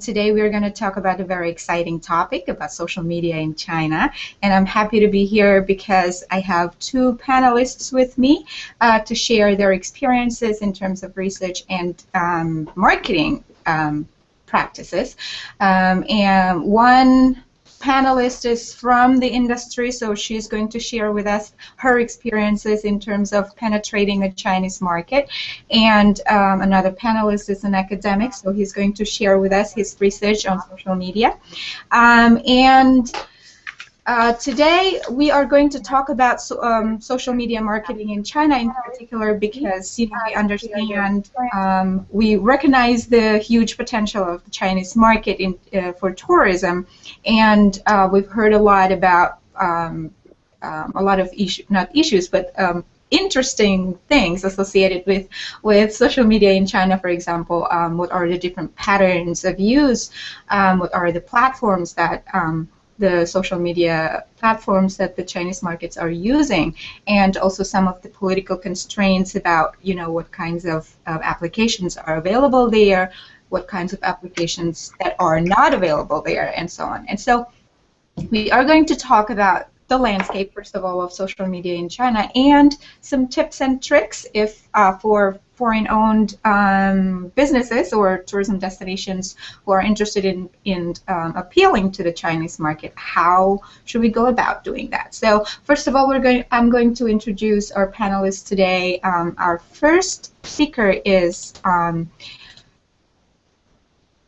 Today we're going to talk about a very exciting topic about social media in China. And I'm happy to be here because I have two panelists with me to share their experiences in terms of research and marketing practices. And one panelist is from the industry, so she's going to share with us her experiences in terms of penetrating the Chinese market. And another panelist is an academic, so he's going to share with us his research on social media. Today we are going to talk about social media marketing in China in particular because we understand, we recognize the huge potential of the Chinese market for tourism, and we've heard a lot about a lot of interesting things associated with social media in China. For example, what are the different patterns of use, what are the platforms that the social media platforms that the Chinese markets are using, and also some of the political constraints about, what kinds of applications are available there, what kinds of applications that are not available there, and so on. And so we are going to talk about the landscape, first of all, of social media in China, and some tips and tricks for foreign-owned businesses or tourism destinations who are interested in appealing to the Chinese market. How should we go about doing that? So first of all, I'm going to introduce our panelists today. Our first speaker is, there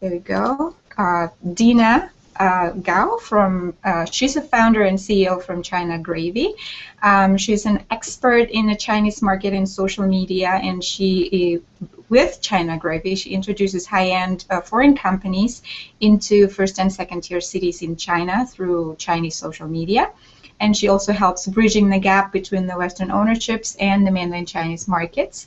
we go, Dina Gao she's a founder and CEO from China Gravy. She's an expert in the Chinese market and social media, and with China Gravy, she introduces high-end foreign companies into first and second-tier cities in China through Chinese social media. And she also helps bridging the gap between the Western ownerships and the mainland Chinese markets.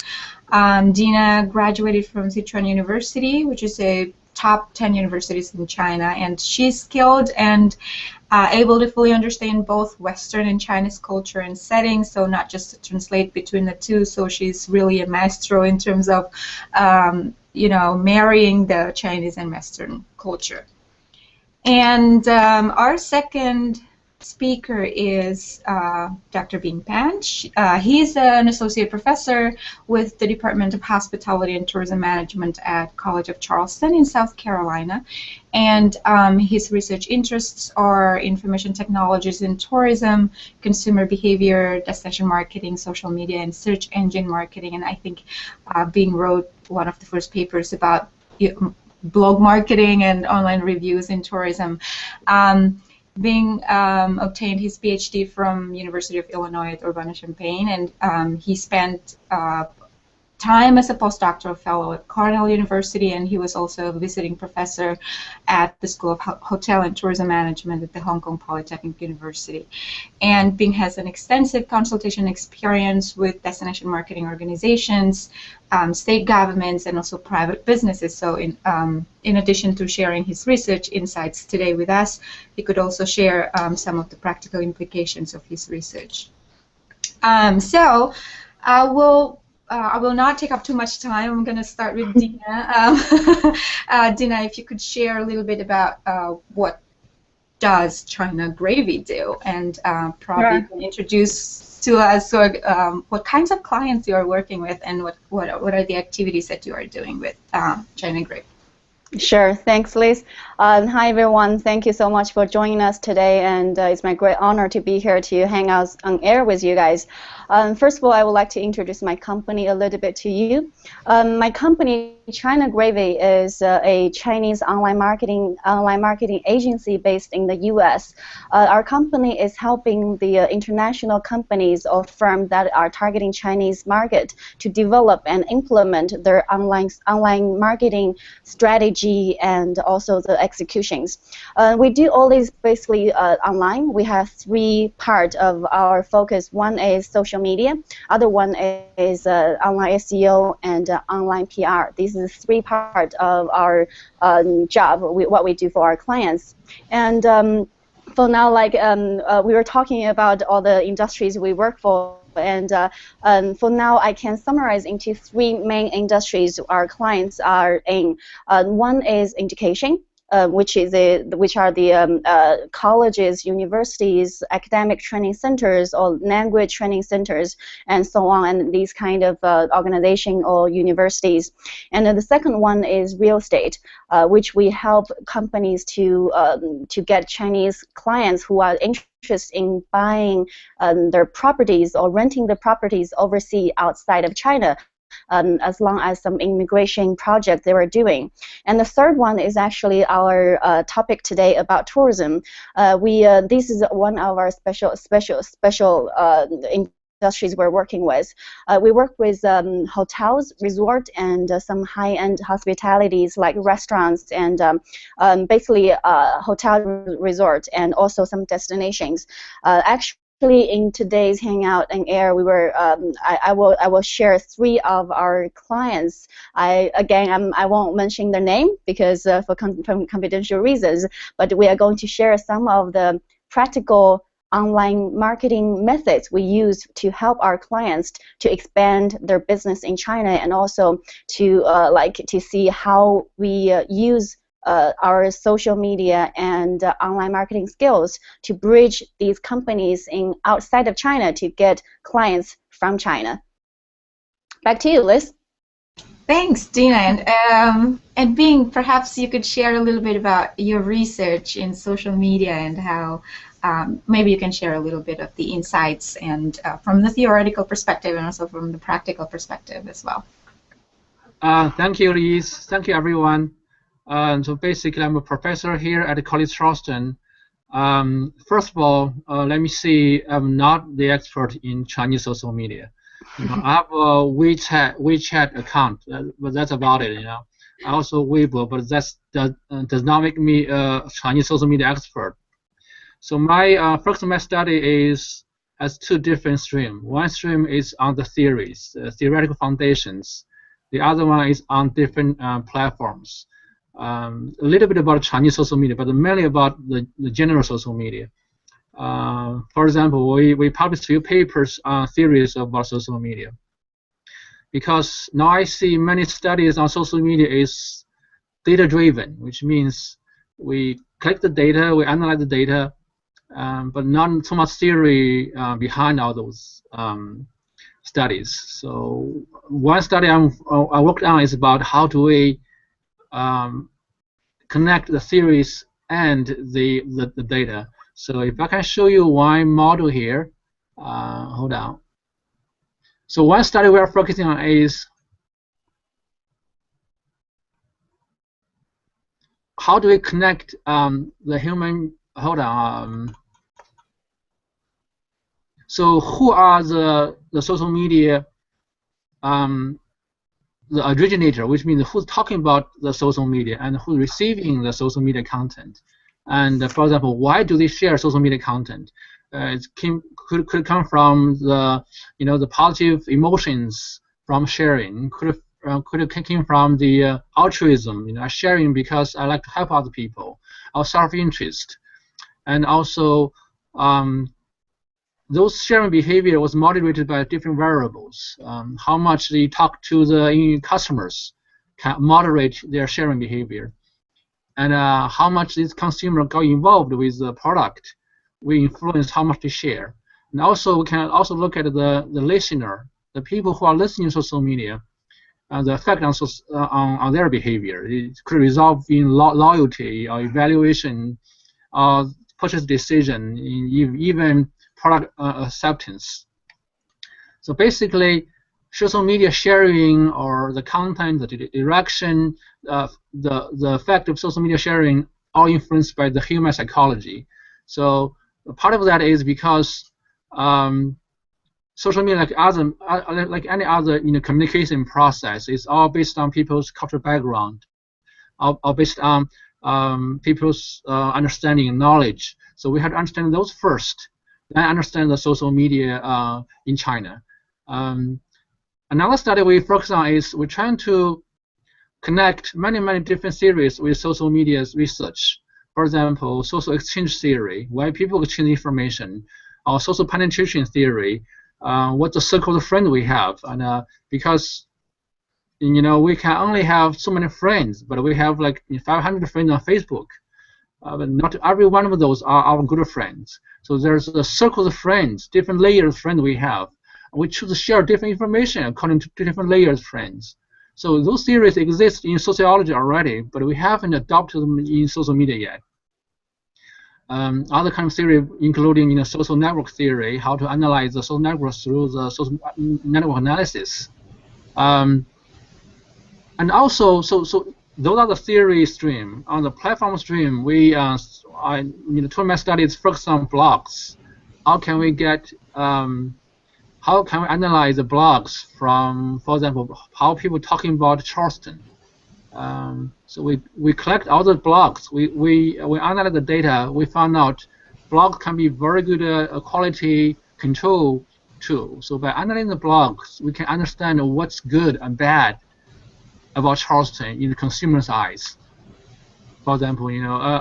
Dina graduated from Sichuan University, which is a top 10 universities in China, and she's skilled and able to fully understand both Western and Chinese culture and settings, so not just to translate between the two. So she's really a maestro in terms of marrying the Chinese and Western culture. And our second speaker is Dr. Bing Pan. He's an associate professor with the Department of Hospitality and Tourism Management at College of Charleston in South Carolina. And his research interests are information technologies in tourism, consumer behavior, destination marketing, social media, and search engine marketing. And I think Bing wrote one of the first papers about blog marketing and online reviews in tourism. Bing obtained his PhD from University of Illinois at Urbana-Champaign, and he spent time as a postdoctoral fellow at Cornell University, and he was also a visiting professor at the School of Hotel and Tourism Management at the Hong Kong Polytechnic University. And Bing has an extensive consultation experience with destination marketing organizations, state governments, and also private businesses. So in addition to sharing his research insights today with us, he could also share some of the practical implications of his research. So I will not take up too much time. I'm going to start with Dina. Dina, if you could share a little bit about what does China Gravy do, and probably can introduce to us what kinds of clients you are working with, and what are the activities that you are doing with China Gravy. Sure. Thanks, Liz. Hi, everyone. Thank you so much for joining us today, and it's my great honor to be here to hang out on air with you guys. First of all, I would like to introduce my company a little bit to you. My company, China Gravy, is a Chinese online marketing agency based in the U.S. Our company is helping the international companies or firms that are targeting Chinese market to develop and implement their online marketing strategy and also the executions. We do all this basically online. We have three parts of our focus. One is social media, other one is online SEO, and online PR. These are the three parts of our job, what we do for our clients. And for now, like we were talking about all the industries we work for And for now, I can summarize into three main industries our clients are in. One is education. Which are the colleges, universities, academic training centers, or language training centers, and so on, and these kind of organization or universities. And then the second one is real estate, which we help companies to get Chinese clients who are interested in buying their properties or renting the properties overseas outside of China. As long as some immigration project they were doing. And the third one is actually our topic today about tourism. This is one of our special industries we're working with. We work with hotels, resort, and some high-end hospitalities like restaurants and basically hotel resort and also some destinations. Actually, in today's Hangout and Air, we were. I will share three of our clients. I won't mention their name because for confidential reasons. But we are going to share some of the practical online marketing methods we use to help our clients to expand their business in China, and also to to see how we use our social media and online marketing skills to bridge these companies in outside of China to get clients from China. Back to you, Liz. Thanks, Dina. And Bing, perhaps you could share a little bit about your research in social media and how maybe you can share a little bit of the insights and from the theoretical perspective and also from the practical perspective as well. Thank you, Liz. Thank you, everyone. So basically, I'm a professor here at College Charleston. First of all, let me say I'm not the expert in Chinese social media. I have a WeChat account, but that's about it. I also Weibo, but that does not make me a Chinese social media expert. So my first semester study has two different streams. One stream is on the theories, theoretical foundations. The other one is on different platforms. A little bit about Chinese social media, but mainly about the general social media. For example, we published a few papers on theories about social media. Because now I see many studies on social media is data-driven, which means we collect the data, we analyze the data, but not so much theory behind all those studies. So one study I worked on is about how do we connect the theories and the data. So if I can show you one model here, hold on. So one study we are focusing on is how do we connect the human. Hold on. So who are the social media the originator, which means who's talking about the social media and who's receiving the social media content. And for example, why do they share social media content? It could come from the positive emotions from sharing. Could it came from the altruism, sharing because I like to help other people, or self-interest, and also those sharing behavior was moderated by different variables. How much they talk to the customers can moderate their sharing behavior, and how much these consumers got involved with the product will influence how much they share. And also we can also look at the listener, the people who are listening to social media, the effect on their behavior. It could result in loyalty or evaluation, purchase decision, even product acceptance. So basically, social media sharing or the content, the direction, the effect of social media sharing, all influenced by the human psychology. So part of that is because social media, like any other communication process, is all based on people's cultural background, or based on people's understanding and knowledge. So we have to understand those first. I understand the social media in China. Another study we focus on is we're trying to connect many different theories with social media's research. For example, social exchange theory, why people exchange information, or social penetration theory, what the circle of friends we have, and because we can only have so many friends, but we have like 500 friends on Facebook. But not every one of those are our good friends. So there's a circle of friends, different layers of friends we have. We choose to share different information according to different layers of friends. So those theories exist in sociology already, but we haven't adopted them in social media yet. Other kind of theory, including social network theory, how to analyze the social networks through the social network analysis. And also, so those are the theory stream. On the platform stream, two of my studies focus on blogs. How can we analyze the blogs from, for example, how people talking about Charleston? So we collect all the blogs. We analyze the data. We found out blogs can be very good quality control tool. So by analyzing the blogs, we can understand what's good and bad about Charleston in the consumer's eyes. For example,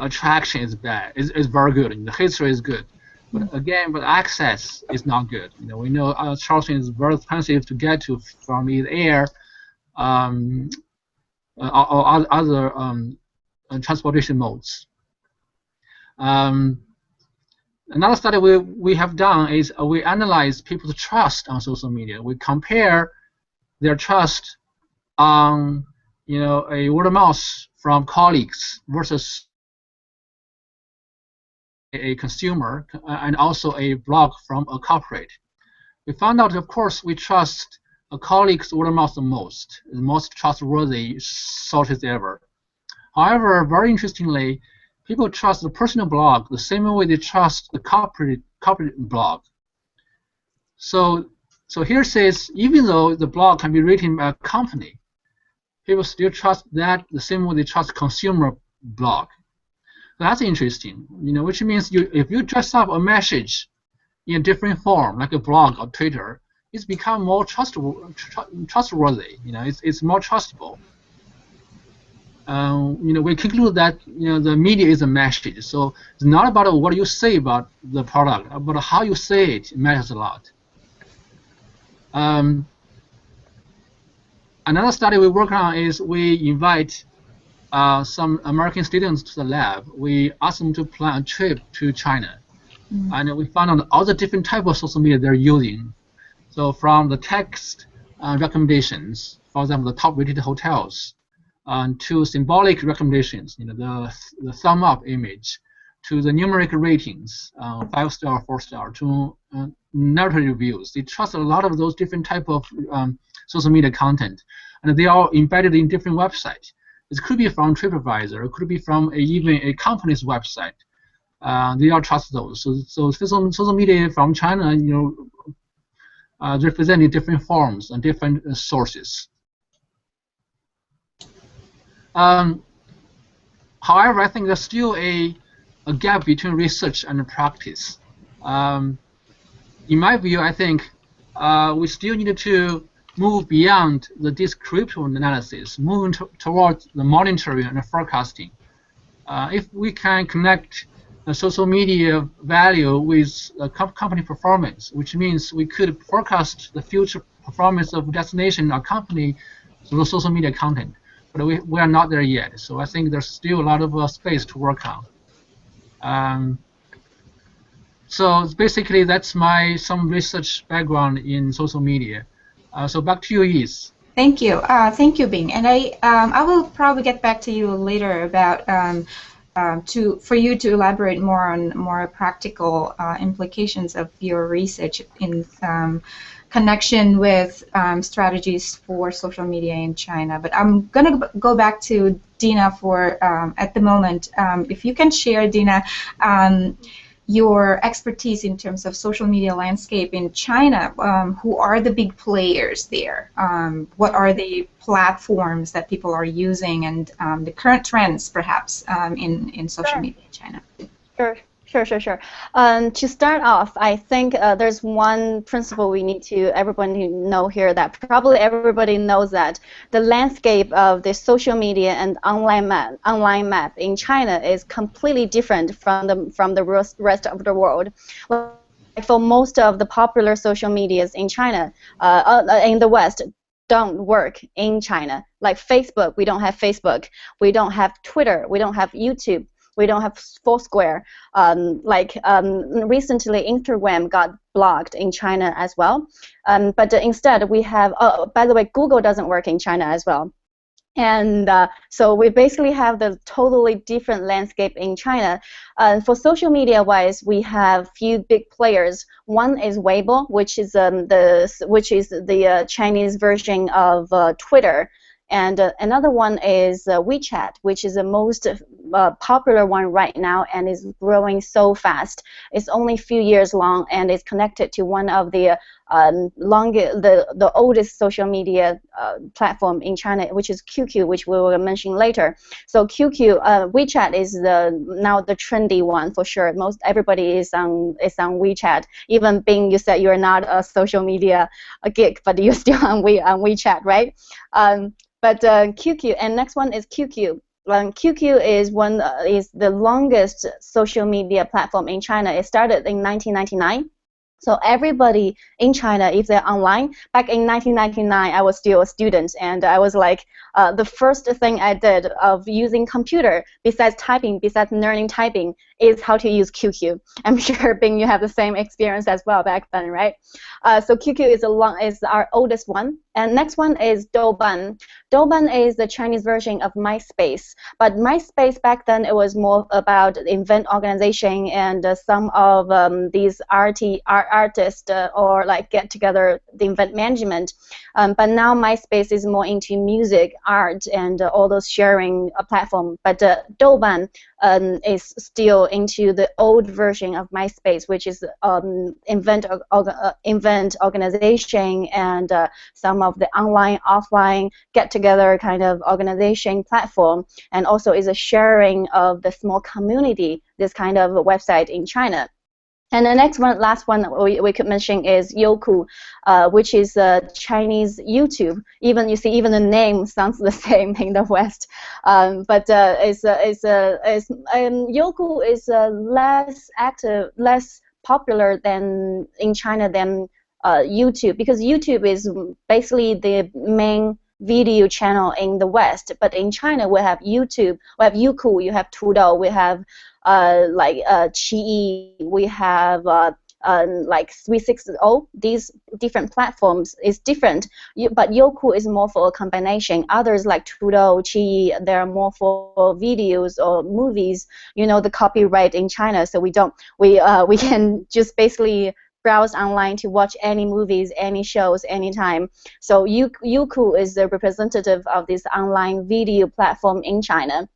attraction is bad. It's very good. The history is good. But again, access is not good. We know Charleston is very expensive to get to from either air or other transportation modes. Another study we have done is we analyze people's trust on social media. We compare their trust on a word of mouth from colleagues versus a consumer, and also a blog from a corporate. We found out, of course, we trust a colleague's word of mouth the most trustworthy sources ever. However, very interestingly, people trust the personal blog the same way they trust the corporate blog. So here says, even though the blog can be written by a company, people still trust that the same way they trust consumer blog. That's interesting, which means if you dress up a message in a different form, like a blog or Twitter, it's become more trustworthy. It's more trustable. We conclude that the media is a message. So it's not about what you say about the product, but how you say it matters a lot. Another study we work on is we invite some American students to the lab. We ask them to plan a trip to China, and we found out all the different types of social media they're using. So from the text recommendations, for example, the top-rated hotels, to symbolic recommendations, the thumb up image, to the numeric ratings, 5-star, 4-star, to narrative reviews. They trust a lot of those different type of social media content, and they are embedded in different websites. It could be from TripAdvisor, it could be from even a company's website. They all trust those. So social media from China, representing different forms and different sources. However, I think there's still a gap between research and practice. In my view, I think we still need to move beyond the descriptive analysis, moving towards the monitoring and the forecasting. If we can connect the social media value with company performance, which means we could forecast the future performance of destination or company through social media content. But we are not there yet, so I think there's still a lot of space to work on. So basically, that's some research background in social media. So back to you, Yis. Thank you, Bing. And I will probably get back to you later about for you to elaborate more on more practical implications of your research in connection with strategies for social media in China. But I'm going to go back to Dina for at the moment. If you can share, Dina, your expertise in terms of social media landscape in China. Who are the big players there? What are the platforms that people are using, and the current trends, perhaps, in social media in China? Sure. To start off, I think there's one principle we need to everybody know here, that probably everybody knows that the landscape of the social media and online map in China is completely different from the rest of the world. When for most of the popular social medias in China, in the West, don't work in China. Like Facebook, we don't have Facebook. We don't have Twitter. We don't have YouTube. We don't have Foursquare. Recently, Instagram got blocked in China as well. But instead, we have. Oh, by the way, Google doesn't work in China as well. And so we basically have the totally different landscape in China. For social media-wise, we have few big players. One is Weibo, which is the Chinese version of Twitter. And another one is WeChat, which is the most popular one right now and is growing so fast. It's only a few years long and is connected to one of the the oldest social media platform in China, which is QQ, which we will mention later. So QQ, WeChat is now the trendy one for sure. Most everybody is on WeChat. Even Bing, you said you're not a social media geek, but you're still on WeChat, right? But QQ, and next one is QQ. QQ is the longest social media platform in China. It started in 1999. So everybody in China, if they're online, back in 1999, I was still a student, and I was like, the first thing I did of using computer, besides learning typing, is how to use QQ. I'm sure, Bing, you have the same experience as well back then, right? So QQ is our oldest one, and next one is Douban. Douban is the Chinese version of MySpace, but MySpace back then, it was more about event organization and some of these artists or like get together the event management. But now MySpace is more into music, art, and all those sharing platform. But Douban is still into the old version of MySpace, which is event organization and some of the online, offline, get-together kind of organization platform, and also is a sharing of the small community, this kind of website in China. And the last one we could mention is Youku, which is Chinese YouTube. Even the name sounds the same in the West, but Youku is less active, less popular than in China than YouTube, because YouTube is basically the main video channel in the West. But in China, we have YouTube, we have Youku, you have Tudou, we have Qi, we have like 360. These different platforms is different, but Youku is more for a combination. Others like Tudou, Qi, they're more for videos or movies. You know the copyright in China, so we can just basically browse online to watch any movies, any shows, anytime. So Youku is the representative of this online video platform in China.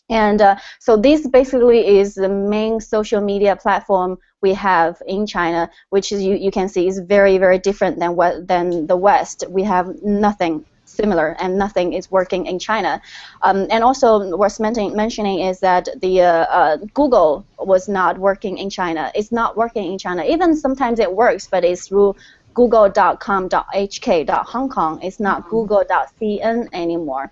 And so this basically is the main social media platform we have in China, which is you can see is very, very different than the West. We have nothing similar, and nothing is working in China. And also worth mentioning is that the Google was not working in China. It's not working in China. Even sometimes it works, but it's through google.com.hk.Hong Kong. It's not google.cn anymore.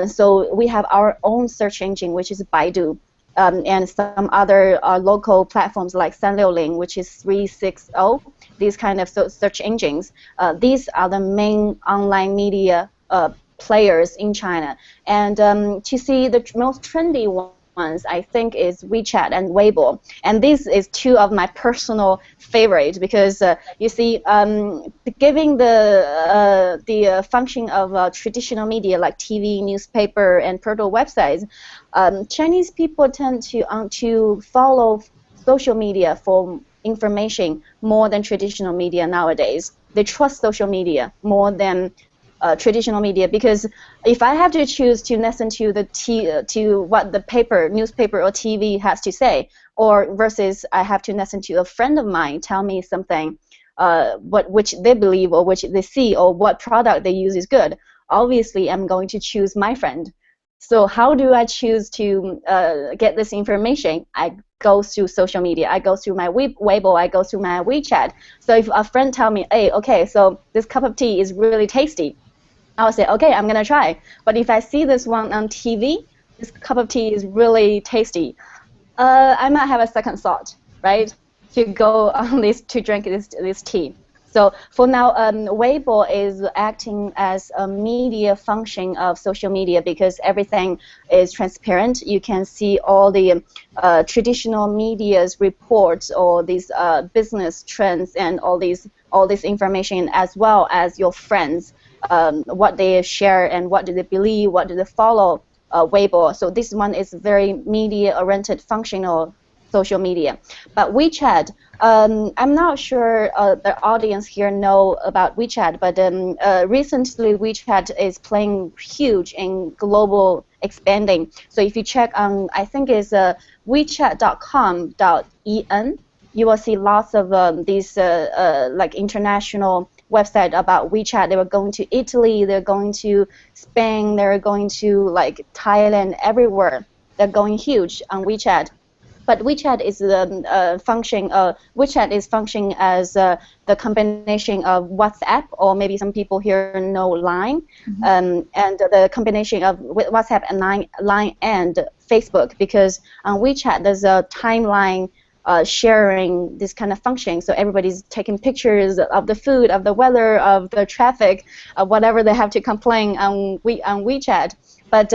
So we have our own search engine, which is Baidu, and some other local platforms like Sanliuling, which is 360. These kind of search engines. These are the main online media players in China. And to see the most trendy ones, I think, is WeChat and Weibo. And this is two of my personal favorites because you see, giving the function of traditional media like TV, newspaper, and portal websites, Chinese people tend to follow social media for information more than traditional media nowadays. They trust social media more than traditional media, because if I have to choose to listen to what the newspaper or TV has to say, or versus I have to listen to a friend of mine tell me something, which they believe or which they see or what product they use is good, obviously I'm going to choose my friend. So how do I choose to get this information? I go through social media. I go through my Weibo. I go through my WeChat. So if a friend tell me, hey, okay, so this cup of tea is really tasty, I'll say, okay, I'm gonna try. But if I see this one on TV, this cup of tea is really tasty, I might have a second thought, right? to go on this to drink this tea. So for now, Weibo is acting as a media function of social media because everything is transparent. You can see all the traditional media's reports or these business trends and all this information, as well as your friends, what they share and what do they believe, what do they follow. Weibo. So this one is very media-oriented, functional social media. But WeChat, I'm not sure the audience here know about WeChat, but recently WeChat is playing huge in global expanding. So if you check on, I think it's WeChat.com.en, you will see lots of these like international website about WeChat. They were going to Italy, they're going to Spain, they're going to like Thailand, everywhere. They're going huge on WeChat. But WeChat is WeChat is functioning as the combination of WhatsApp, or maybe some people here know Line, and the combination of WhatsApp and Line and Facebook, because on WeChat there's a timeline sharing this kind of function. So everybody's taking pictures of the food, of the weather, of the traffic, whatever they have to complain on WeChat. But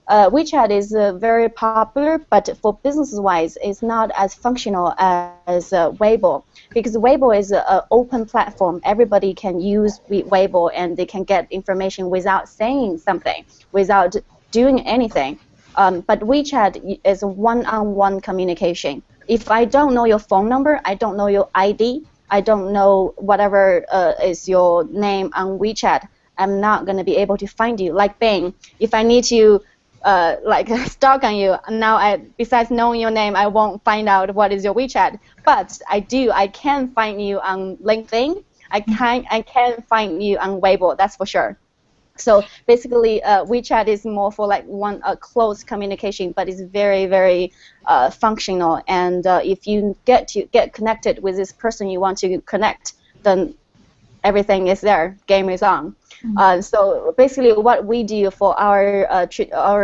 WeChat is very popular, but for business-wise, it's not as functional as Weibo, because Weibo is an open platform. Everybody can use Weibo, and they can get information without saying something, without doing anything. But WeChat is one-on-one communication. If I don't know your phone number, I don't know your ID, I don't know whatever is your name on WeChat, I'm not going to be able to find you. Like Bing, if I need to like stalk on you, now besides knowing your name, I won't find out what is your WeChat. But I can find you on LinkedIn. I can find you on Weibo, that's for sure. So basically, WeChat is more for like close communication, but it's very, very functional. And if you get connected with this person you want to connect, then everything is there. Game is on. So basically, what we do for our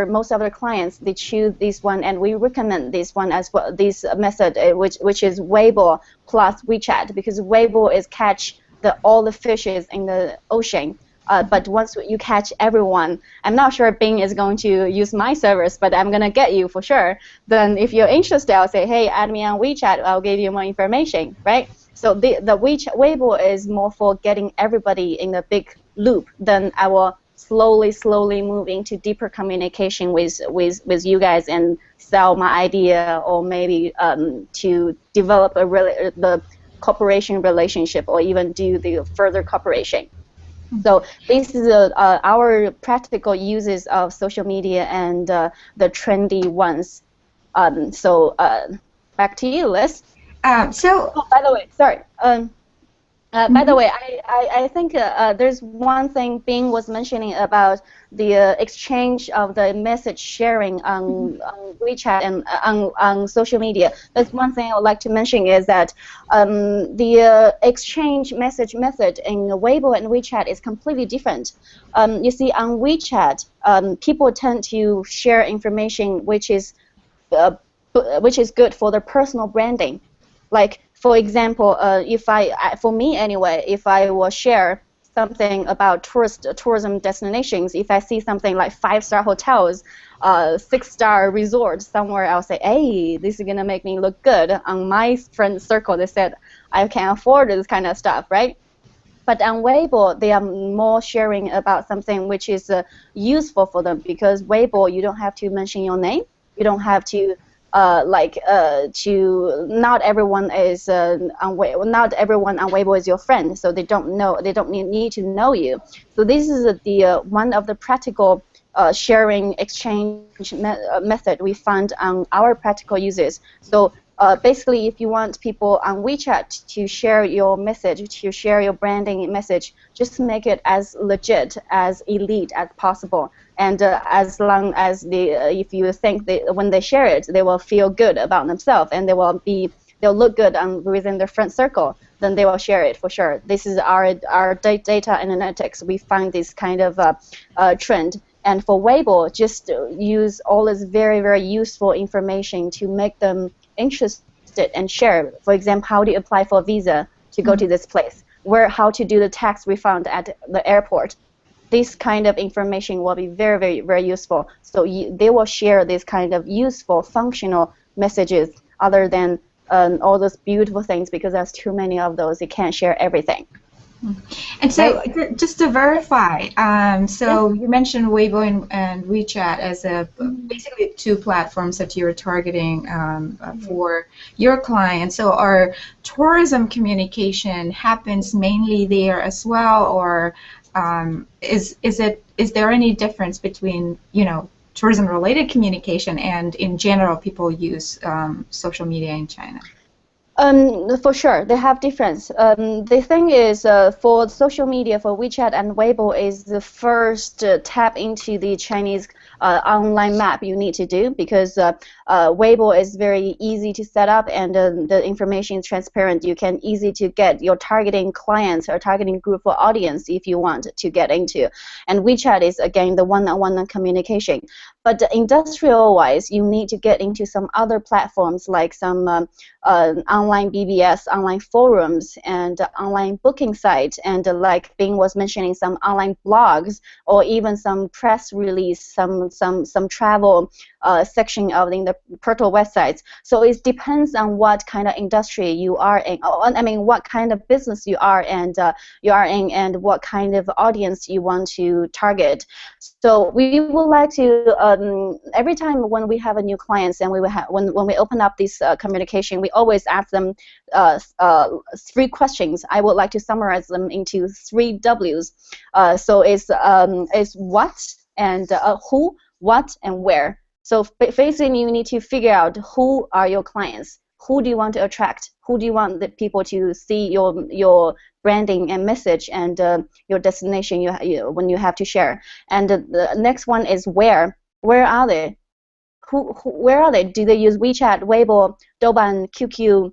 most of our clients, they choose this one, and we recommend this one as well. This method, which is Weibo plus WeChat, because Weibo is catch all the fishes in the ocean. But once you catch everyone, I'm not sure Bing is going to use my service, but I'm going to get you for sure. Then if you're interested, I'll say, hey, add me on WeChat. I'll give you more information, right? So the Weibo is more for getting everybody in a big loop. Then I will slowly move into deeper communication with you guys and sell my idea, or maybe to develop the cooperation relationship, or even do the further cooperation. So this is our practical uses of social media and the trendy ones. So back to you, Liz. Oh, by the way, sorry. By the way, I think there's one thing Bing was mentioning about the exchange of the message sharing on WeChat and on social media. That's one thing I would like to mention, is that the exchange message method in Weibo and WeChat is completely different. You see, on WeChat, people tend to share information which is good for their personal branding. Like, for example, for me anyway, if I will share something about tourism destinations, if I see something like 5-star hotels, 6-star resort somewhere, I'll say, hey, this is gonna make me look good. On my friend circle, they said I can afford this kind of stuff, right? But on Weibo, they are more sharing about something which is useful for them, because Weibo, you don't have to mention your name, you don't have to not everyone is not everyone on Weibo is your friend, so they don't need to know you. So this is the one of the practical sharing exchange method we found on our practical uses. So basically, if you want people on WeChat to share your message, to share your branding message, just make it as legit, as elite as possible. And as long as if you think when they share it, they will feel good about themselves, and they'll look good within their friend circle, then they will share it for sure. This is our data analytics. We find this kind of trend. And for Weibo, just use all this very, very useful information to make them interested it and share. For example, how do you apply for a visa to go to this place? How to do the tax refund at the airport? This kind of information will be very, very, very useful. So they will share this kind of useful, functional messages other than all those beautiful things, because there's too many of those. You can't share everything. And so, just to verify, so you mentioned Weibo and WeChat as basically two platforms that you're targeting for your clients. So, our tourism communication happens mainly there as well, or is there any difference between tourism-related communication and in general people use social media in China? For sure, they have difference. The thing is, for social media, for WeChat and Weibo, is the first tap into the Chinese online map you need to do, because Weibo is very easy to set up, and the information is transparent. You can easy to get your targeting clients or targeting group or audience if you want to get into. And WeChat is again the one-on-one communication. But industrial-wise, you need to get into some other platforms like some online BBS, online forums, and online booking sites, and like Bing was mentioning, some online blogs, or even some press release, some travel section of the portal websites. So it depends on what kind of industry you are in. I mean, what kind of business you are in, and what kind of audience you want to target. So we would like to every time when we have a new clients and when we open up this communication, we always ask them 3 questions. I would like to summarize them into 3 W's. So it's what, and who, what, and where. So basically, you need to figure out who are your clients. Who do you want to attract? Who do you want the people to see your branding and message and your destination when you have to share? And the next one is where. Where are they? Where are they? Do they use WeChat, Weibo, Douban, QQ,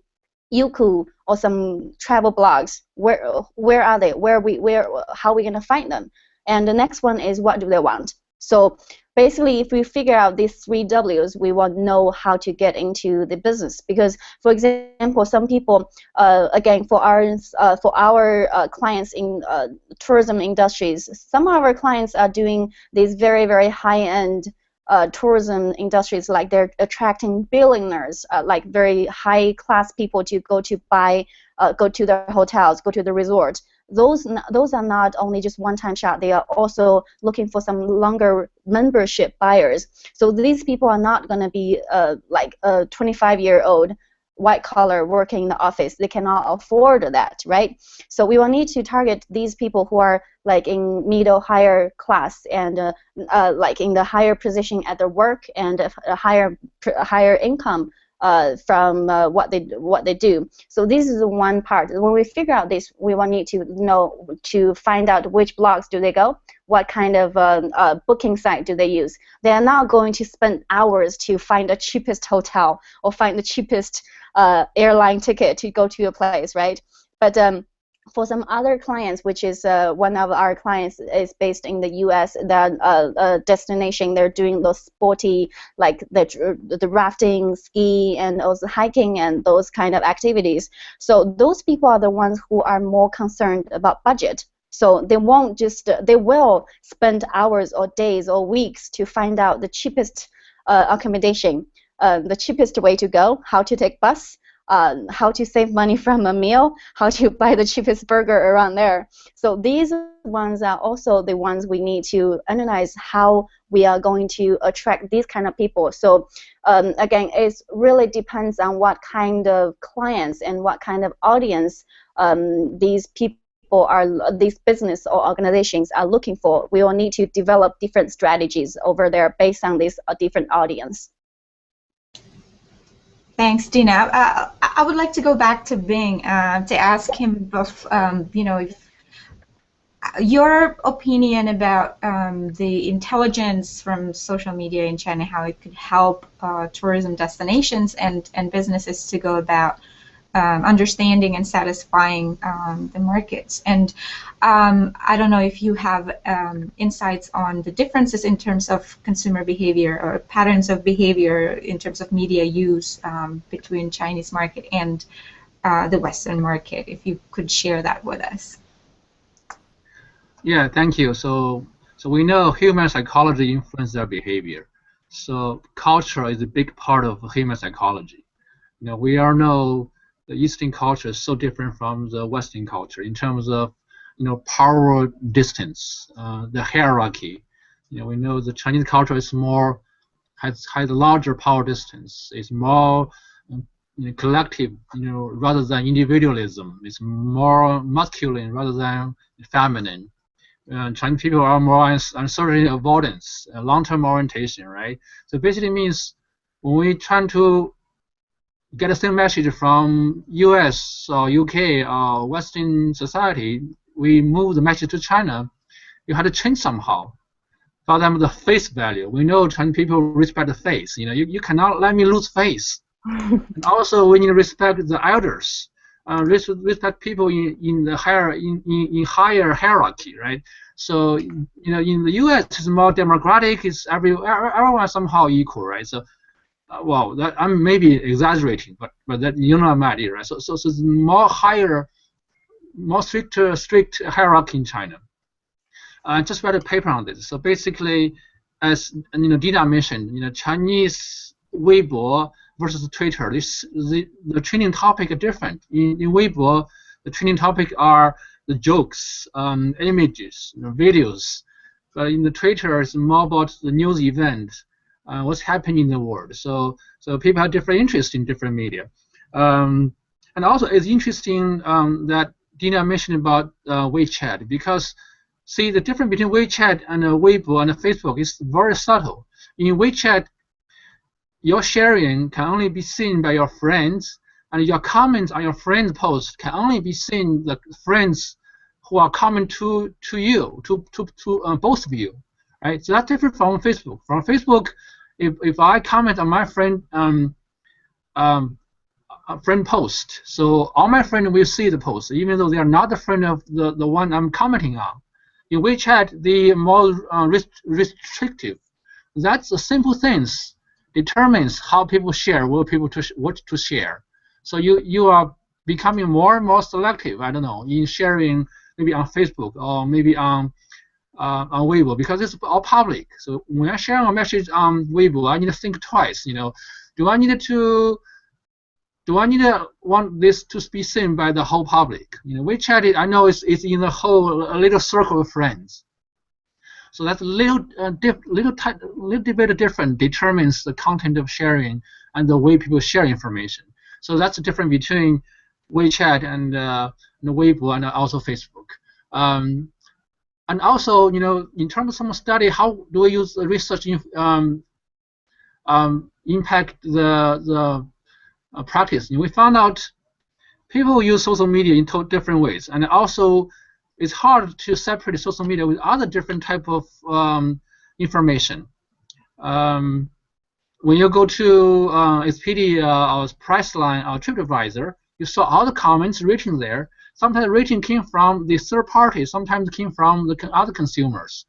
Youku, or some travel blogs? Where are they? How are we gonna find them? And the next one is what do they want? So basically, if we figure out these 3 W's, we will know how to get into the business. Because, for example, some people, again, for our clients in tourism industries, some of our clients are doing these very, very high-end tourism industries, like they're attracting billionaires, like very high-class people to go to their hotels, go to the resort. Those are not only just one-time shot. They are also looking for some longer membership buyers. So these people are not going to be like a 25-year-old white collar working in the office. They cannot afford that, right? So we will need to target these people who are like in middle higher class and like in the higher position at their work and a higher income from what they do. So this is one part. When we figure out this, we will need to know to find out which blogs do they go, what kind of booking site do they use. They are not going to spend hours to find the cheapest hotel or find the cheapest airline ticket to go to a place, right? But for some other clients, which is one of our clients is based in the U.S., that destination, they're doing those sporty, like the rafting, ski, and also hiking and those kind of activities. So those people are the ones who are more concerned about budget. So they will spend hours or days or weeks to find out the cheapest accommodation, the cheapest way to go, how to take bus, how to save money from a meal, how to buy the cheapest burger around there. So these ones are also the ones we need to analyze how we are going to attract these kind of people. So again, it really depends on what kind of clients and what kind of audience these business or organizations are looking for. We will need to develop different strategies over there based on this different audience. Thanks, Dina. I would like to go back to Bing to ask him, if your opinion about the intelligence from social media in China, how it could help tourism destinations and businesses to go about understanding and satisfying the markets. And I don't know if you have insights on the differences in terms of consumer behavior or patterns of behavior in terms of media use between Chinese market and the Western market, if you could share that with us. Yeah, thank you. So we know human psychology influences our behavior. So culture is a big part of human psychology. We all know the Eastern culture is so different from the Western culture in terms of, power distance, the hierarchy. We know the Chinese culture is more has a larger power distance. It's more collective, rather than individualism. It's more masculine rather than feminine. Chinese people are more uncertainty avoidance, long-term orientation, right? So basically means when we try to get the same message from US or UK or Western society, we move the message to China, you have to change somehow. For them, the face value. We know Chinese people respect the face. You cannot let me lose face. And also, we need to respect the elders. Respect people in the higher in higher hierarchy, right? So in the U.S. it's more democratic. It's everyone somehow equal, right? So well, that I'm maybe exaggerating, but that my idea, right? So it's more higher, more strict hierarchy in China. I just read a paper on this. So basically, as Dina mentioned, Chinese Weibo versus Twitter, the trending topic are different. In Weibo, the trending topic are the jokes, images, videos. But in the Twitter, it's more about the news event, what's happening in the world. So people have different interests in different media. And also, it's interesting that Dina mentioned about WeChat, because see, the difference between WeChat and Weibo and Facebook is very subtle. In WeChat, your sharing can only be seen by your friends, and your comments on your friend's post can only be seen the friends who are comment to you, to both of you, right? So that's different from Facebook. From Facebook, if I comment on my friend friend post, so all my friends will see the post, even though they are not the friend of the one I'm commenting on. In WeChat, the more restrictive. That's the simple things determines how people share, what to share. So you are becoming more and more selective. I don't know, in sharing maybe on Facebook or maybe on Weibo, because it's all public. So when I share a message on Weibo, I need to think twice. Do I need to want this to be seen by the whole public? WeChat, I know it's in a little circle of friends. So that's a little bit different determines the content of sharing and the way people share information. So that's the difference between WeChat and Weibo and also Facebook. And also, in terms of some study, how do we use the research impact the practice? We found out people use social media in different ways, and also it's hard to separate social media with other different type of information. When you go to IFITT or Priceline or TripAdvisor, you saw all the comments written there. Sometimes the rating came from the third party, sometimes it came from the other consumers,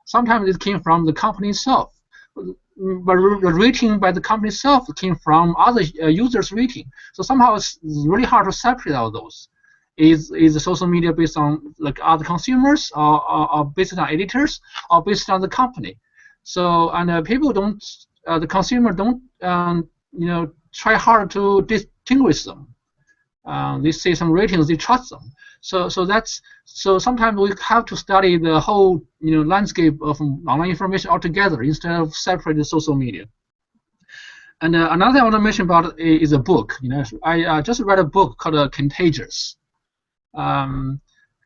sometimes it came from the company itself. But the rating by the company itself came from other users' rating. So somehow it's really hard to separate all those. Is the social media based on like other consumers, or based on editors, or based on the company? So people don't, the consumer don't, try hard to distinguish them. They see some ratings, they trust them. So sometimes we have to study the whole landscape of online information altogether instead of separating social media. And another thing I want to mention about is a book. I just read a book called Contagious.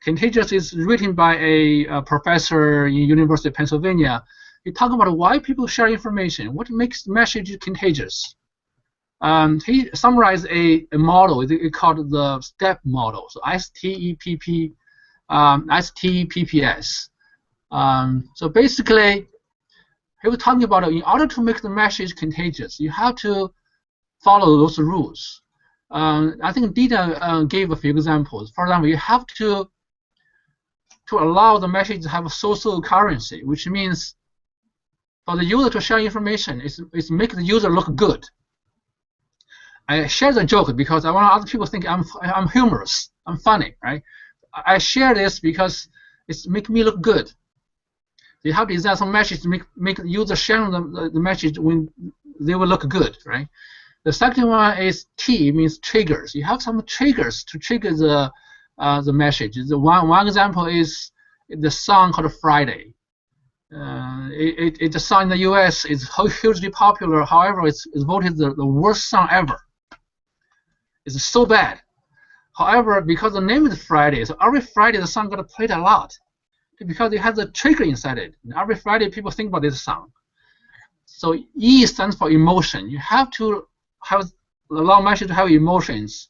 Contagious is written by a professor in University of Pennsylvania. He talks about why people share information, what makes the message contagious. He summarized a model. It's called the STEP model. So STEPPS. So basically, he was talking about in order to make the message contagious, you have to follow those rules. I think Dina gave a few examples. For example, you have to allow the message to have a social currency, which means for the user to share information, it's make the user look good. I share the joke because I want other people to think I'm humorous, I'm funny, right? I share this because it's make me look good. You have to design some message to make the user sharing the message when they will look good, right? The second one is T, means triggers. You have some triggers to trigger the message. The one example is the song called Friday. It's a song in the U.S. It's hugely popular. However, it's voted the worst song ever. It's so bad. However, because the name is Friday, so every Friday the song got played a lot because it has a trigger inside it. And every Friday people think about this song. So E stands for emotion. You have to allow message to have emotions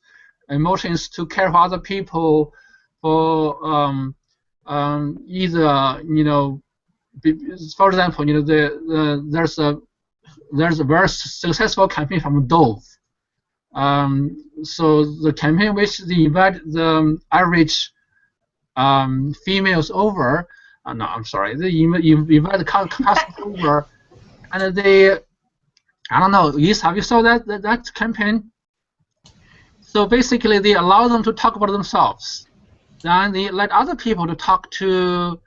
to care for other people, for either for example, there's a very successful campaign from Dove. So the campaign which they invite the average females over. No, I'm sorry. They invite the customers over, and they, I don't know. Yes, have you saw that campaign? So basically, they allow them to talk about themselves. Then they let other people to talk to.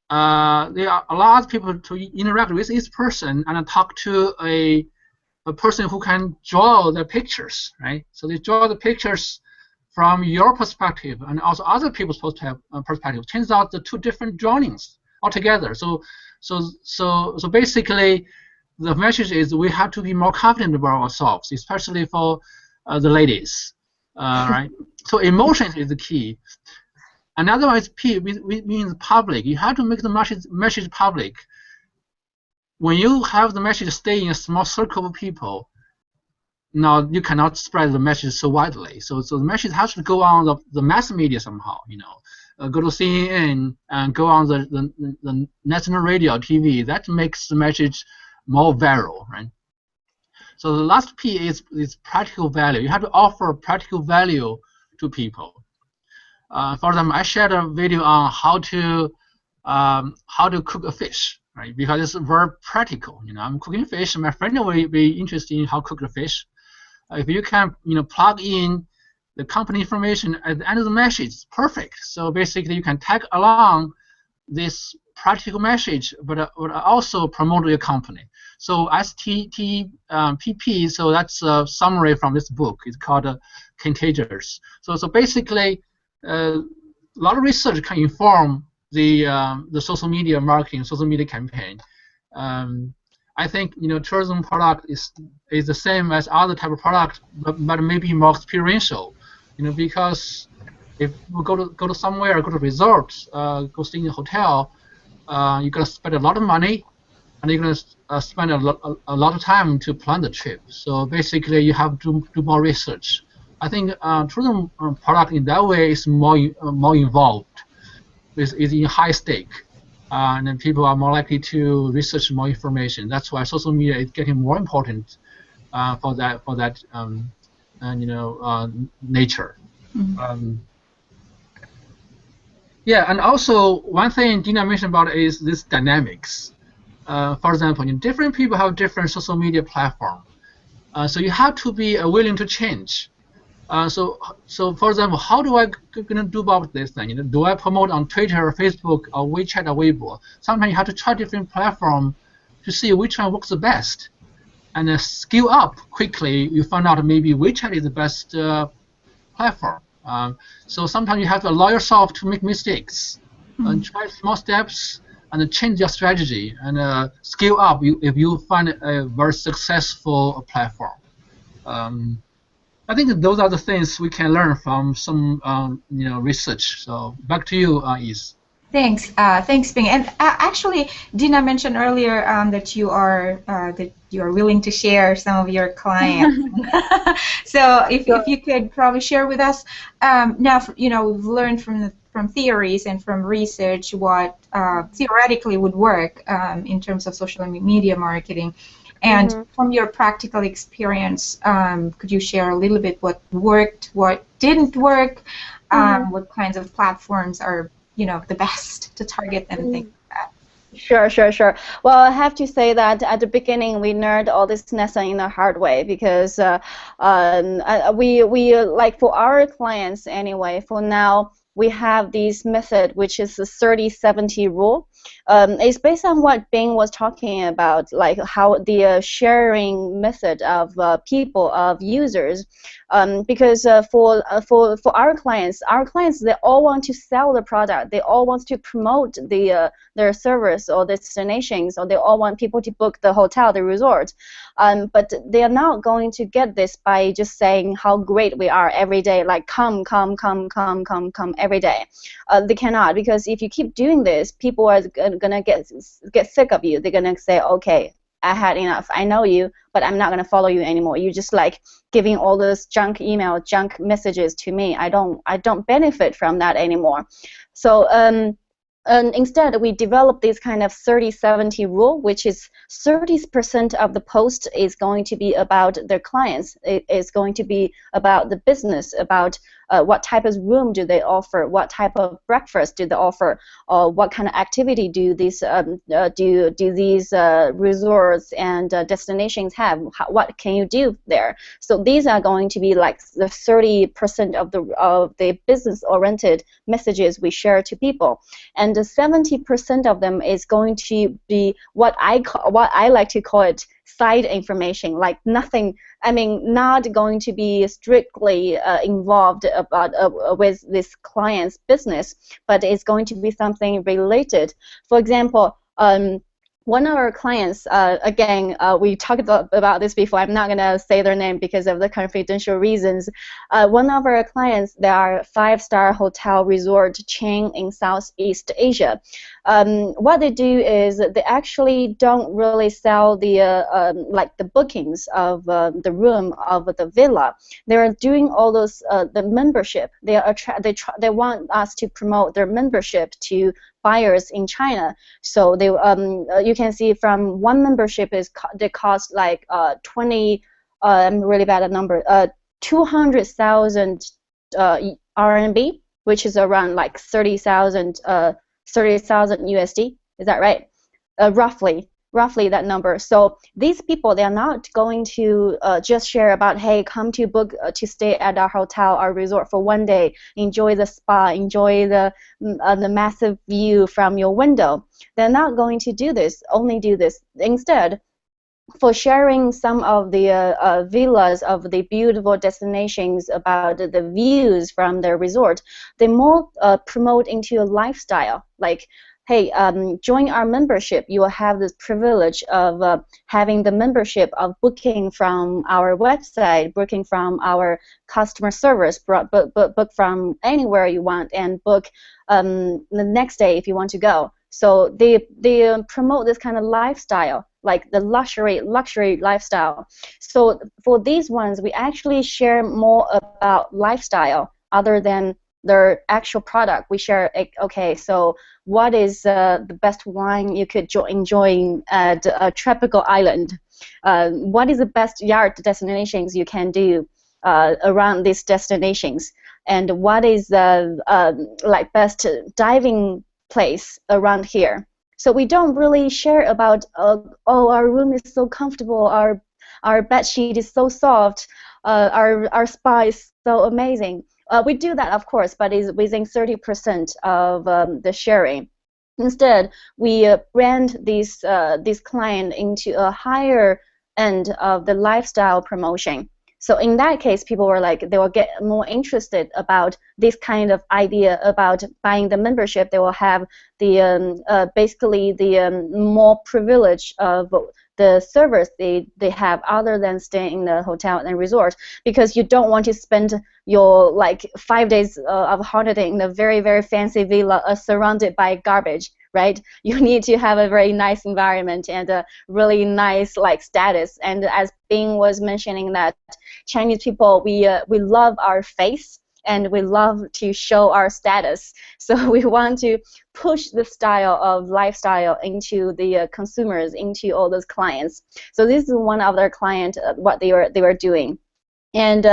They allow other people to interact with each person and talk to a person who can draw the pictures, right? So they draw the pictures from your perspective and also other people's perspective. Turns out the two different drawings altogether. So basically, the message is we have to be more confident about ourselves, especially for the ladies, right? So emotions is the key. Another one is P, which means public. You have to make the message public. When you have the message stay in a small circle of people, now you cannot spread the message so widely. So the message has to go on the mass media somehow. Go to CNN and go on the national radio, TV. That makes the message more viral, right? So the last P is practical value. You have to offer practical value to people. For example, I shared a video on how to cook a fish, right? Because it's very practical. I'm cooking fish. My friend will be interested in how to cook the fish. If you can, plug in the company information at the end of the message, it's perfect. So basically, you can tag along this practical message, but also promote your company. So STTPP. So that's a summary from this book. It's called Contagious. So basically, a lot of research can inform the social media marketing, social media campaign. I think tourism product is the same as other type of product, but maybe more experiential. Because if you go to somewhere, go to resorts, go stay in a hotel, you're gonna spend a lot of money, and you're gonna spend a lot of time to plan the trip. So basically, you have to do more research. I think tourism product in that way is more involved, is in high stake, and then people are more likely to research more information. That's why social media is getting more important for that nature. Mm-hmm. Yeah, and also one thing Dina mentioned about is this dynamics. For example, different people have different social media platform, so you have to be willing to change. So for example, how do I gonna do about this thing? Do I promote on Twitter, or Facebook, or WeChat, or Weibo? Sometimes you have to try different platform to see which one works the best, and scale up quickly. You find out maybe WeChat is the best platform. So sometimes you have to allow yourself to make mistakes and try small steps and change your strategy and scale up if you find a very successful platform. I think those are the things we can learn from some research. So back to you, Is. Thanks, Bing. And actually, Dina mentioned earlier that you are willing to share some of your clients. So if you could probably share with us now, we've learned from theories and from research what theoretically would work in terms of social media marketing. And Mm-hmm. from your practical experience, could you share a little bit what worked, what didn't work, Mm-hmm. what kinds of platforms are, the best to target and things like that? Sure, sure, sure. Well, I have to say that at the beginning we learned all this lesson in a hard way because we like for our clients anyway. For now, we have this method which is the 30-70 rule. It's based on what Bing was talking about, like how the sharing method of people of users. Because for our clients they all want to sell the product. They all want to promote their service or destinations, or they all want people to book the hotel, the resort. But they are not going to get this by just saying how great we are every day, like come every day. They cannot, because if you keep doing this, people are gonna get sick of you. They're gonna say, okay, I had enough. I know you, but I'm not gonna follow you anymore. You just like giving all this junk email, junk messages to me. I don't benefit from that anymore. So instead, we developed this kind of 30-70 rule, which is 30% of the post is going to be about their clients. It is going to be about the business, about what type of room do they offer, what type of breakfast do they offer, or what kind of activity do these resorts and destinations have. What can you do there? So these are going to be like the 30% of the business-oriented messages we share to people. And the 70% of them is going to be what I like to call it side information, like nothing. I mean, not going to be strictly involved about with this client's business, but it's going to be something related. For example, one of our clients, again, we talked about this before. I'm not going to say their name because of the confidential reasons. One of our clients, they are a 5-star hotel resort chain in Southeast Asia. What they do is they actually don't really sell the like the bookings of the room of the villa. They're doing all those the membership. They want us to promote their membership to buyers in China. So they you can see from one membership they cost like 20. I'm really bad at number. 200,000 RMB, which is around like 30,000 USD. Is that right? Roughly that number. So these people, they are not going to just share about, hey, come to book to stay at our hotel or resort for one day, enjoy the spa, enjoy the massive view from your window. They're not going to only do this. Instead, for sharing some of the villas of the beautiful destinations about the views from their resort, they more promote into a lifestyle. Like, hey, join our membership. You will have this privilege of having the membership of booking from our website, booking from our customer service, book from anywhere you want, and book the next day if you want to go. So they promote this kind of lifestyle, like the luxury lifestyle. So for these ones, we actually share more about lifestyle other than their actual product. We share, okay, so what is the best wine you could enjoy at a tropical island? What is the best yacht destinations you can do around these destinations? And what is the like best diving place around here? So we don't really share about, oh, our room is so comfortable, our bed sheet is so soft, our spa is so amazing. We do that, of course, but it's within 30% of the sharing. Instead, we brand this client into a higher end of the lifestyle promotion. So in that case, people were like, they will get more interested about this kind of idea about buying the membership. They will have the basically the more privilege of the service they have other than staying in the hotel and resort, because you don't want to spend your like 5 days of holiday in a very, very fancy villa surrounded by garbage, right? You need to have a very nice environment and a really nice like status. And as Bing was mentioning, that Chinese people, we love our face, and we love to show our status. So we want to push the style of lifestyle into the consumers, into all those clients. So this is one of their client, what they were doing. And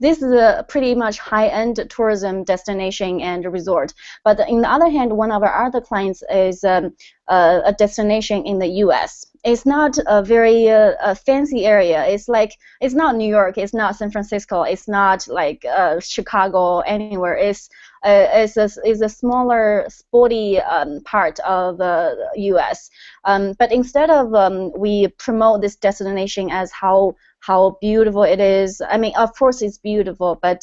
this is a pretty much high-end tourism destination and resort. But on the other hand, one of our other clients is a destination in the U.S. It's not a very fancy area. It's not New York. It's not San Francisco. It's not like Chicago, anywhere. It's a smaller, sporty part of the U.S. But instead of we promote this destination as how beautiful it is. I mean, of course it's beautiful, but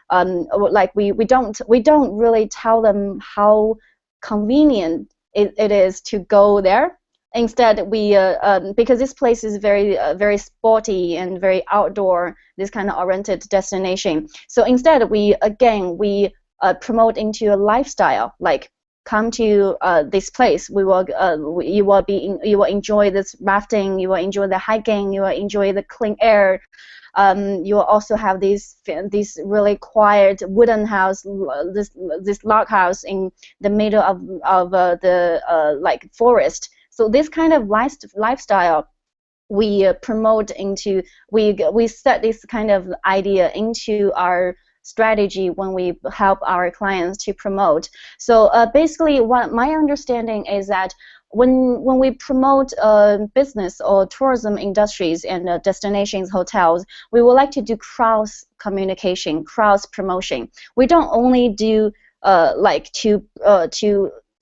like we don't really tell them how convenient it is to go there. Instead, we because this place is very sporty and very outdoor, this kind of oriented destination. So instead, we promote into a lifestyle, like come to this place. You will enjoy this rafting. You will enjoy the hiking. You will enjoy the clean air. You will also have this really quiet wooden house, this log house in the middle of the like forest. So this kind of lifestyle we promote into. We set this kind of idea into our strategy when we help our clients to promote. So basically, what my understanding is that when we promote business or tourism industries and destinations, hotels, we would like to do cross communication, cross promotion. We don't only do like to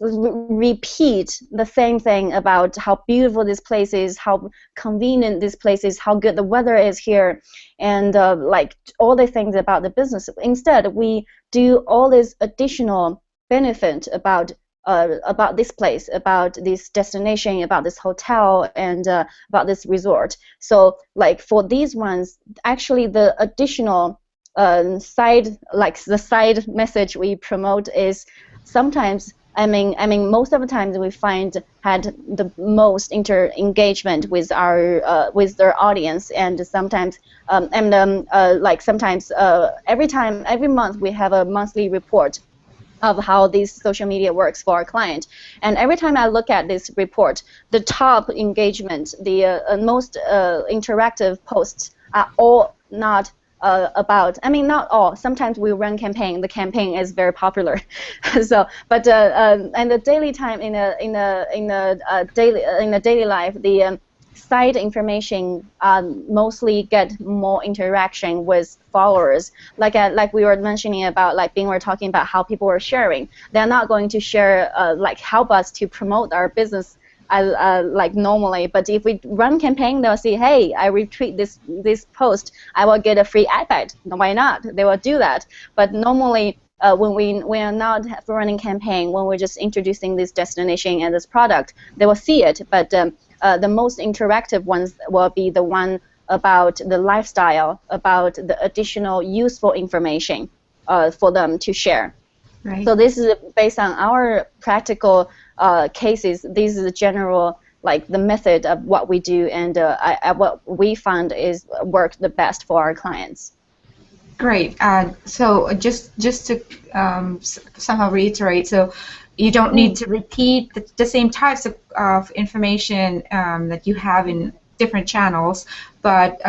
repeat the same thing about how beautiful this place is, how convenient this place is, how good the weather is here, and like all the things about the business. Instead, we do all this additional benefit about this place, about this destination, about this hotel, and about this resort. So like for these ones, actually the additional side message we promote is sometimes, I mean, most of the times we find had the most engagement with with their audience, and sometimes sometimes every month we have a monthly report of how this social media works for our client. And every time I look at this report, the top engagement, the most interactive posts are all not about, I mean, not all. Sometimes we run campaign. The campaign is very popular. So, but and the daily time in the daily life, the site information mostly get more interaction with followers. Like we were mentioning about, like being, we're talking about how people were sharing. They're not going to share like help us to promote our business like normally, but if we run campaign, they'll see, hey, I retweet this post, I will get a free iPad. Why not? They will do that. But normally, when we are not running campaign, when we're just introducing this destination and this product, they will see it. But the most interactive ones will be the one about the lifestyle, about the additional useful information for them to share. Right. So this is based on our practical cases. This is the general, like the method of what we do, and what we found is work the best for our clients. Great. So just to somehow reiterate, so you don't need to repeat the same types of information that you have in different channels, but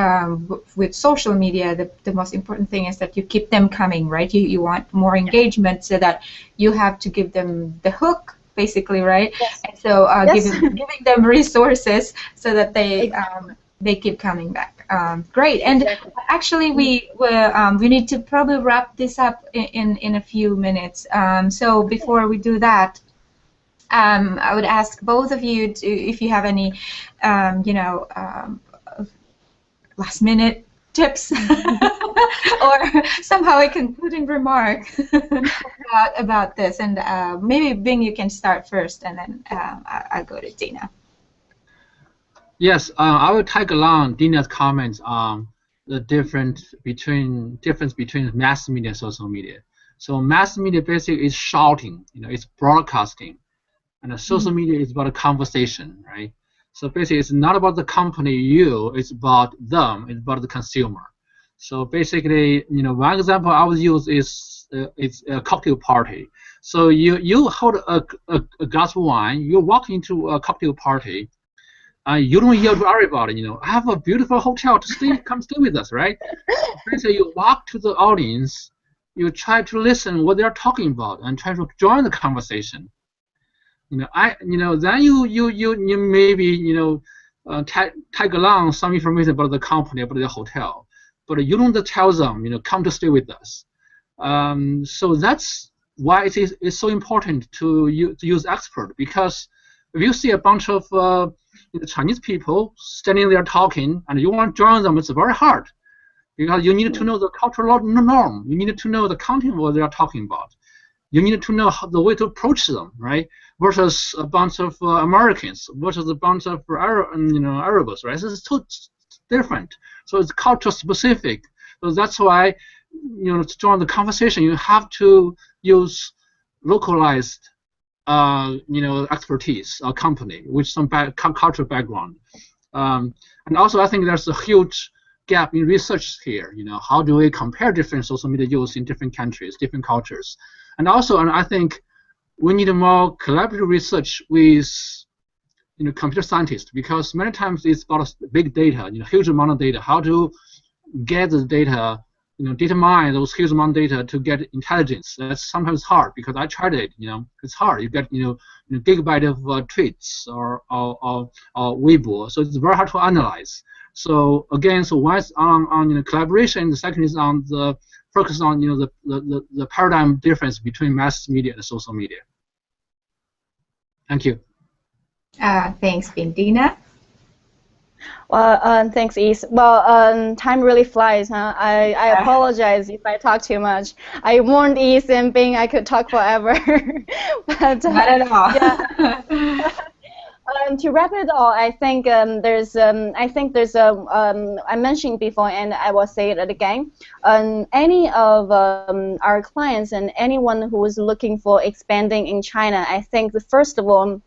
with social media, the most important thing is that you keep them coming, right? You want more engagement, so that you have to give them the hook, basically, right? Yes. And so giving them resources so that they keep coming back. Great. And actually, we need to probably wrap this up in a few minutes. So before we do that, I would ask both of you if you have any, last-minute tips or somehow a concluding remark about this. And maybe Bing, you can start first, and then I'll go to Dina. Yes, I will tag along Dina's comments on the difference between mass media and social media. So mass media basically is shouting, it's broadcasting, and social media is about a conversation, right? So basically, it's not about the company, it's about them, it's about the consumer. So basically, one example I would use is it's a cocktail party. So you hold a glass of wine, you walk into a cocktail party, you don't yell to everybody, I have a beautiful hotel to stay, come stay with us, right? Basically, you walk to the audience, you try to listen what they're talking about and try to join the conversation. Then you maybe tag along some information about the company, about the hotel, but you don't tell them, come to stay with us. So that's why it's so important to use expert, because if you see a bunch of Chinese people standing there talking and you want to join them, it's very hard, because you need to know the cultural norm. You need to know the content of what they are talking about. You need to know the way to approach them, right? Versus a bunch of Americans, versus a bunch of Arabs, right? This is too different. So it's culture specific. So that's why, to join the conversation, you have to use localized, expertise or company with some cultural background. And also, I think there's a huge gap in research here. How do we compare different social media use in different countries, different cultures? And also, I think we need more collaborative research with computer scientists, because many times it's about big data, huge amount of data. How to get the data, data mine those huge amount of data to get intelligence. That's sometimes hard, because I tried it. It's hard. You get gigabyte of tweets or Weibo, so it's very hard to analyze. So again, one is on collaboration. The second is on the focus on the paradigm difference between mass media and social media. Thank you. Thanks, Bindina. Well, thanks, Is. Well, time really flies, huh? I apologize if I talk too much. I warned Is and Bing I could talk forever. But, not at all. Yeah. To wrap it all, I think there's I mentioned before, and I will say it again. Any of our clients and anyone who is looking for expanding in China, I think first of all,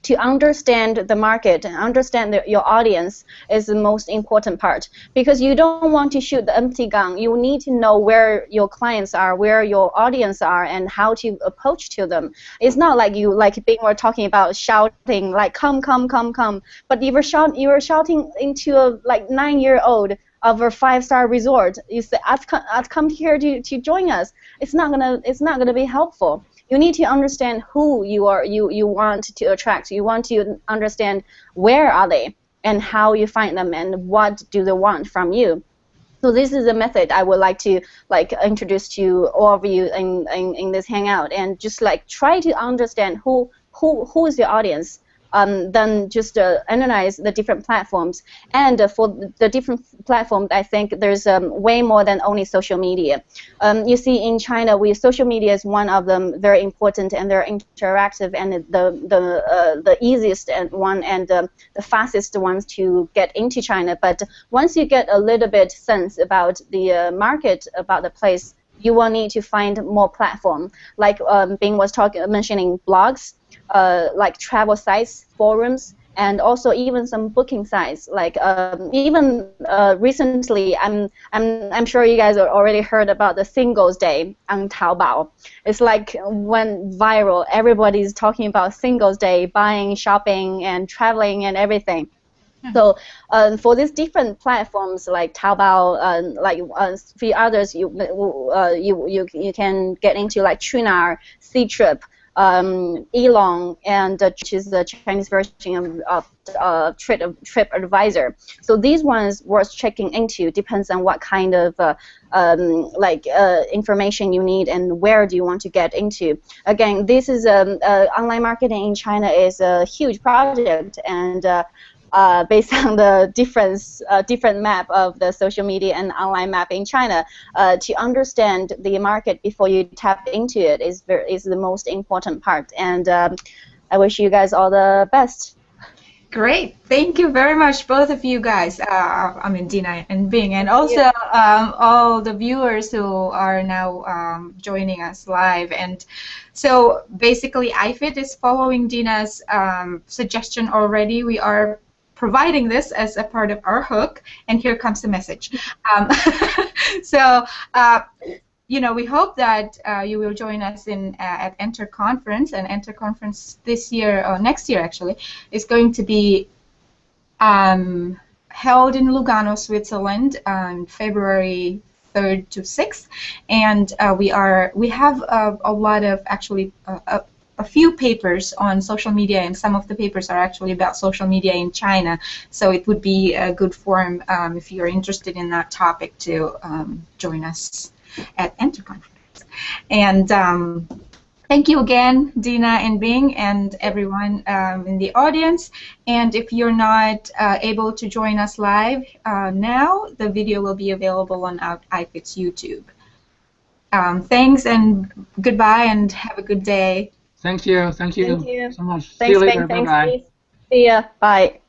to understand the market and understand your audience is the most important part, because you don't want to shoot the empty gun. You need to know where your clients are, where your audience are, and how to approach to them. It's not like Bing were talking about shouting like come, but you were shouting into a 9-year-old of a 5-star resort. You say, I've come here to join us. It's not gonna be helpful. You need to understand who you want to attract. You want to understand where are they and how you find them and what do they want from you. So this is a method I would like to introduce to all of you in this hangout, and just try to understand who is your audience. Then just analyze the different platforms. And for the different platforms, I think there's way more than only social media. You see, in China, social media is one of them, very important, and they're interactive, and the easiest one and the fastest ones to get into China. But once you get a little bit sense about the market, about the place, you will need to find more platform. Like Bing was mentioning blogs, like travel sites, forums, and also even some booking sites. Even recently, I'm sure you guys already heard about the Singles Day on Taobao. It's went viral. Everybody's talking about Singles Day, buying, shopping, and traveling, and everything. So for these different platforms like Taobao, a few others, you can get into Qunar, Ctrip, Elong, and which is the Chinese version of TripAdvisor. So these ones worth checking into. Depends on what kind of information you need and where do you want to get into. Again, this is online marketing in China is a huge project, and based on the different map of the social media and online map in China, to understand the market before you tap into it is the most important part. And I wish you guys all the best. Great. Thank you very much, both of you guys. Dina and Bing, and also all the viewers who are now joining us live. And so basically, IFITT is following Dina's suggestion already. We are providing this as a part of our hook, and here comes the message. you know, we hope that you will join us in at Enter Conference, and Enter Conference this year, or next year actually, is going to be held in Lugano, Switzerland on February 3rd to 6th, and we have a lot of actually a few papers on social media, and some of the papers are actually about social media in China, so it would be a good forum if you're interested in that topic to join us at Enter Conference. And thank you again, Dina and Bing, and everyone in the audience. And if you're not able to join us live now, the video will be available on IFITT's YouTube. Thanks and goodbye, and have a good day. Thank you. Thank you So much. Thanks, See you later. Bing. Thanks, Bye-bye. Liz. See ya. Bye.